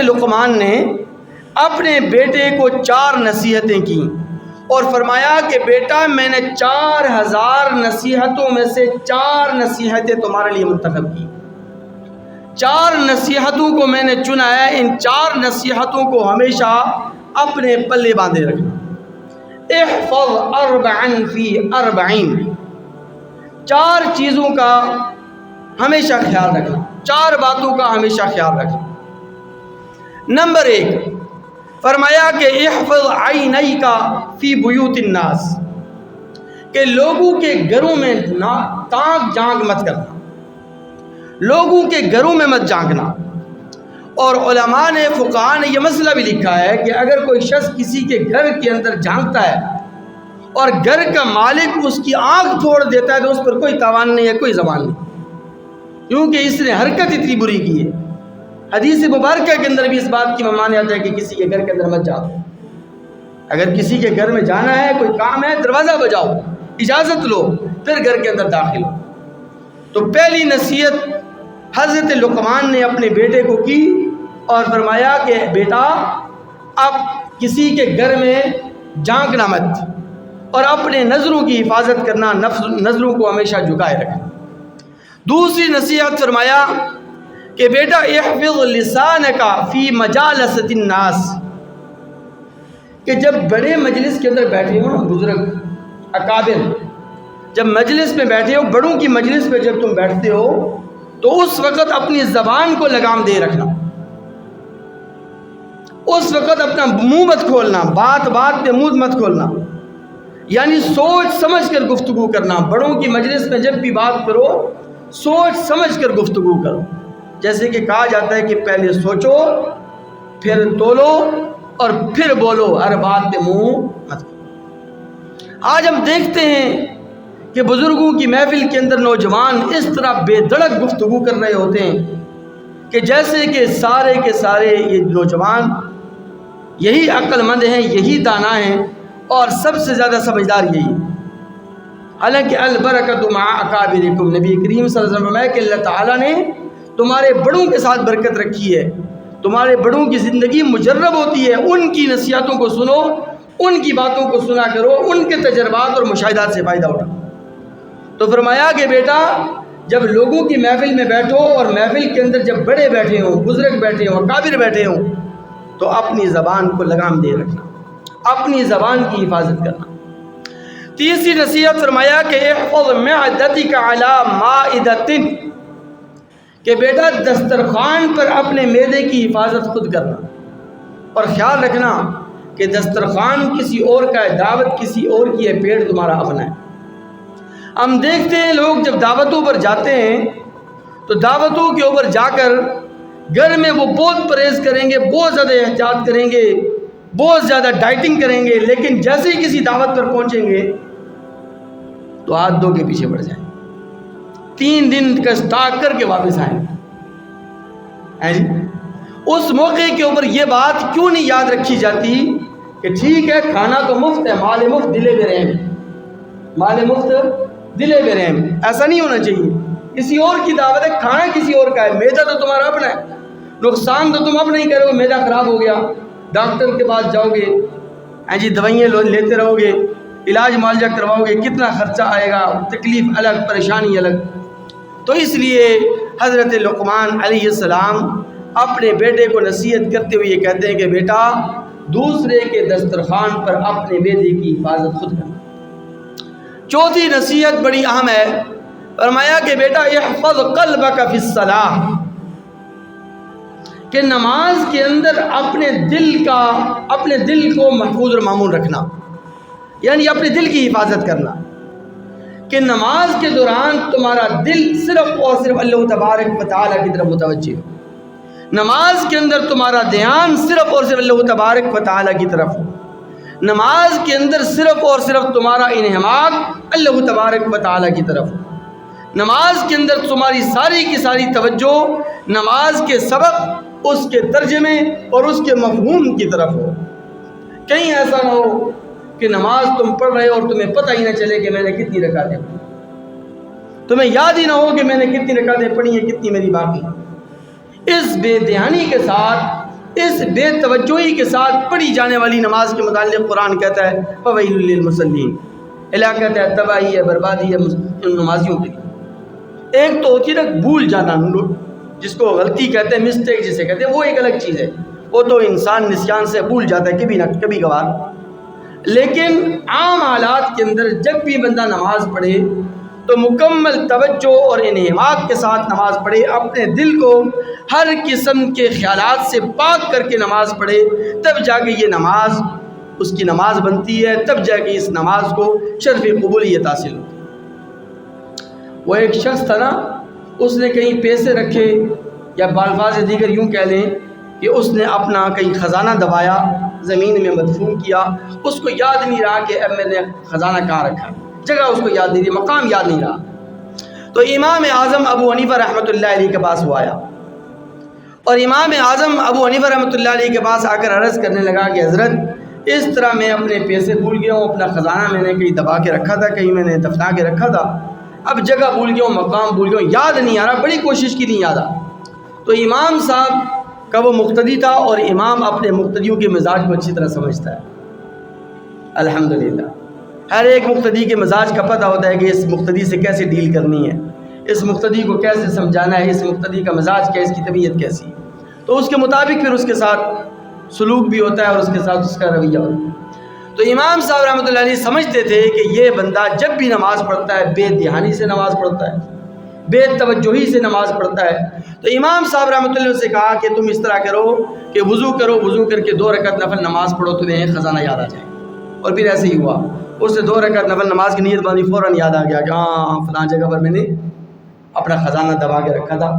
لقمان نے اپنے بیٹے کو 4 نصیحتیں کی اور فرمایا کہ بیٹا میں نے 4000 نصیحتوں میں سے 4 نصیحتیں تمہارے لیے منتخب کی. 4 نصیحتوں کو میں نے چنا ہے. ان 4 نصیحتوں کو ہمیشہ اپنے پلے باندھے رکھنا. احفظ 4 فی 40. 4 چیزوں کا ہمیشہ خیال رکھنا، 4 باتوں کا ہمیشہ خیال رکھنا. نمبر 1 فرمایا کہ احفظ عینیک فی بیوت الناس، کہ لوگوں کے گھروں میں تاک جھانک مت کرنا، لوگوں کے گھروں میں مت جھانکنا. اور علماء نے فقہاء نے یہ مسئلہ بھی لکھا ہے کہ اگر کوئی شخص کسی کے گھر کے اندر جھانکتا ہے اور گھر کا مالک اس کی آنکھ پھوڑ دیتا ہے تو اس پر کوئی تاوان نہیں ہے، کوئی زبان نہیں، کیونکہ اس نے حرکت اتنی بری کی ہے. حدیث مبارکہ کے اندر بھی اس بات کی ممانع آتا ہے کہ کسی کے گھر کے اندر مت جاؤ. اگر کسی کے گھر میں جانا ہے، کوئی کام ہے، دروازہ بجاؤ، اجازت لو، پھر گھر کے اندر داخل ہو. تو پہلی نصیحت حضرت لقمان نے اپنے بیٹے کو کی اور فرمایا کہ بیٹا اب کسی کے گھر میں جھانکنا مت اور اپنے نظروں کی حفاظت کرنا، نظروں کو ہمیشہ جھکائے رکھنا. دوسری نصیحت فرمایا کہ بیٹا احفظ لسانک فی مجالست الناس، کہ جب بڑے مجلس کے اندر بیٹھے ہو نا، بزرگ اکابر جب مجلس میں بیٹھے ہو، بڑوں کی مجلس میں جب تم بیٹھتے ہو تو اس وقت اپنی زبان کو لگام دے رکھنا. اس وقت اپنا منہ مت کھولنا، بات بات پہ منہ مت کھولنا، یعنی سوچ سمجھ کر گفتگو کرنا. بڑوں کی مجلس میں جب بھی بات کرو سوچ سمجھ کر گفتگو کرو. جیسے کہ کہا جاتا ہے کہ پہلے سوچو، پھر تولو اور پھر بولو، ہر بات پہ منہ مت کھولو. آج ہم دیکھتے ہیں کہ بزرگوں کی محفل کے اندر نوجوان اس طرح بے دھڑک گفتگو کر رہے ہوتے ہیں کہ جیسے کہ سارے کے سارے یہ نوجوان یہی عقل مند ہیں، یہی دانا ہیں اور سب سے زیادہ سمجھدار یہی ہیں. حالانکہ البرکۃ مع اکابرکم، نبی کریم صلی اللہ علیہ وسلم فرمایا کہ اللہ تعالیٰ نے تمہارے بڑوں کے ساتھ برکت رکھی ہے. تمہارے بڑوں کی زندگی مجرب ہوتی ہے، ان کی نصیحتوں کو سنو، ان کی باتوں کو سنا کرو، ان کے تجربات اور مشاہدات سے فائدہ اٹھاؤ. تو فرمایا کہ بیٹا جب لوگوں کی محفل میں بیٹھو اور محفل کے اندر جب بڑے بیٹھے ہوں، بزرگ بیٹھے ہوں، اکابر بیٹھے ہوں، تو اپنی زبان کو لگام دے رکھنا، اپنی زبان کی حفاظت کرنا. تیسری نصیحت فرمایا کہ احفظ معدتک علی مائدۃ، کہ بیٹا دسترخوان پر اپنے معدے کی حفاظت خود کرنا اور خیال رکھنا کہ دسترخوان کسی اور کا ہے، دعوت کسی اور کی ہے، پیٹ تمہارا اپنا ہے. ہم دیکھتے ہیں لوگ جب دعوتوں پر جاتے ہیں تو دعوتوں کے اوپر جا کر گھر میں وہ بہت پرہیز کریں گے، بہت زیادہ احتیاط کریں گے، بہت زیادہ ڈائٹنگ کریں گے، لیکن جیسے ہی کسی دعوت پر پہنچیں گے تو ہاتھ دھو کے پیچھے پڑ جائیں، 3 دن کا اسٹاک کر کے واپس آئیں. اس موقع کے اوپر یہ بات کیوں نہیں یاد رکھی جاتی کہ ٹھیک ہے کھانا تو مفت ہے، مال مفت دلے بے رحم، مال مفت دلے بے رحم. ایسا نہیں ہونا چاہیے. کسی اور کی دعوت ہے، کھانا کسی اور کا ہے، میدا تو تمہارا اپنا ہے، نقصان تو تم اپنا ہی کرو گے. میدا خراب ہو گیا، ڈاکٹر کے پاس جاؤ گے، دوائیاں لیتے رہو گے، علاج معالجہ کرواؤ گے، کتنا خرچہ آئے گا، تکلیف الگ، پریشانی الگ. تو اس لیے حضرت لقمان علیہ السلام اپنے بیٹے کو نصیحت کرتے ہوئے یہ کہتے ہیں کہ بیٹا دوسرے کے دسترخوان پر اپنے بیٹے کی حفاظت خود کرنا. چوتھی نصیحت بڑی اہم ہے. فرمایا کہ بیٹا احفظ قلبک فی الصلاۃ، کہ نماز کے اندر اپنے دل کو محفوظ اور معمول رکھنا، یعنی اپنے دل کی حفاظت کرنا، کہ نماز کے دوران تمہارا دل صرف اور صرف اللہ تبارک و تعالیٰ کی طرف متوجہ ہو. نماز کے اندر تمہارا دھیان صرف اور صرف اللہ تبارک و تعالیٰ کی طرف ہو. نماز کے اندر صرف اور صرف تمہارا انہماک اللہ تبارک و تعالیٰ کی طرف ہو. نماز کے اندر تمہاری ساری کی ساری توجہ نماز کے سبق، اس کے ترجمے اور اس کے مفہوم کی طرف ہو. کہیں ایسا نہ ہو کہ نماز تم پڑھ رہے ہو اور تمہیں پتہ ہی نہ چلے کہ میں نے کتنی رکعتیں پڑھی، تمہیں یاد ہی نہ ہو کہ میں نے کتنی رکعتیں پڑھی ہیں، کتنی میری باقی. اس بے دھیانی کے ساتھ اس بے توجہی کے ساتھ پڑھی جانے والی نماز کے متعلق قرآن کہتا ہے فویل للمصلین، اللہ کہتا ہے تباہی ہے، بربادی ہے ان نمازیوں کے لیے۔ ایک تو ہوتی ہے نا بھول جانا، جس کو غلطی کہتے ہیں، مسٹیک جسے کہتے ہیں، وہ ایک الگ چیز ہے، وہ تو انسان نسیان سے بھول جاتا ہے کبھی نہ کبھی کبھار۔ لیکن عام حالات کے اندر جب بھی بندہ نماز پڑھے تو مکمل توجہ اور انہماک کے ساتھ نماز پڑھے، اپنے دل کو ہر قسم کے خیالات سے پاک کر کے نماز پڑھے، تب جا کے یہ نماز اس کی نماز بنتی ہے، تب جا کے اس نماز کو شرف قبولیت حاصل ہوتی ہے۔ وہ ایک شخص تھا نا، اس نے کہیں پیسے رکھے، یا بالفاظ دیگر یوں کہہ لیں کہ اس نے اپنا کہیں خزانہ دبایا، زمین میں مدفون کیا، اس کو یاد نہیں رہا کہ اب میں نے خزانہ کہاں رکھا، جگہ اس کو یاد نہیں رہی، مقام یاد نہیں رہا۔ تو امام اعظم ابو حنیفہ رحمۃ اللہ علیہ کے پاس وہ آیا، اور امام اعظم ابو حنیفہ رحمۃ اللہ علیہ کے پاس آ کر عرض کرنے لگا کہ حضرت اس طرح میں اپنے پیسے بھول گیا ہوں، اپنا خزانہ میں نے کہیں دبا کے رکھا تھا، کہیں میں نے دفنا کے رکھا تھا، اب جگہ بھول گیا ہوں، مقام بھول گیا ہوں، یاد نہیں آ رہا، بڑی کوشش کی نہیں یاد آ۔ تو امام صاحب کا وہ مقتدی تھا، اور امام اپنے مقتدیوں کے مزاج کو اچھی طرح سمجھتا ہے، الحمدللہ۔ ہر ایک مقتدی کے مزاج کا پتہ ہوتا ہے کہ اس مقتدی سے کیسے ڈیل کرنی ہے، اس مقتدی کو کیسے سمجھانا ہے، اس مقتدی کا مزاج کیا ہے، اس کی طبیعت کیسی ہے، تو اس کے مطابق پھر اس کے ساتھ سلوک بھی ہوتا ہے اور اس کے ساتھ اس کا رویہ ہوتا ہے۔ تو امام صاحب رحمۃ اللہ علیہ سمجھتے تھے کہ یہ بندہ جب بھی نماز پڑھتا ہے بے دھیانی سے نماز پڑھتا ہے، بے توجہی سے نماز پڑھتا ہے۔ تو امام صاحب رحمۃ اللہ سے کہا کہ تم اس طرح کرو کہ وضو کرو، وضو کر کے 2 رکعت نفل نماز پڑھو، تمہیں خزانہ یاد آ جائے۔ اور پھر ایسے ہی ہوا، اس نے 2 رکعت نفل نماز کی نیت باندھی، فوراً یاد آ گیا کہ ہاں فلاں جگہ پر میں نے اپنا خزانہ دبا کے رکھا تھا۔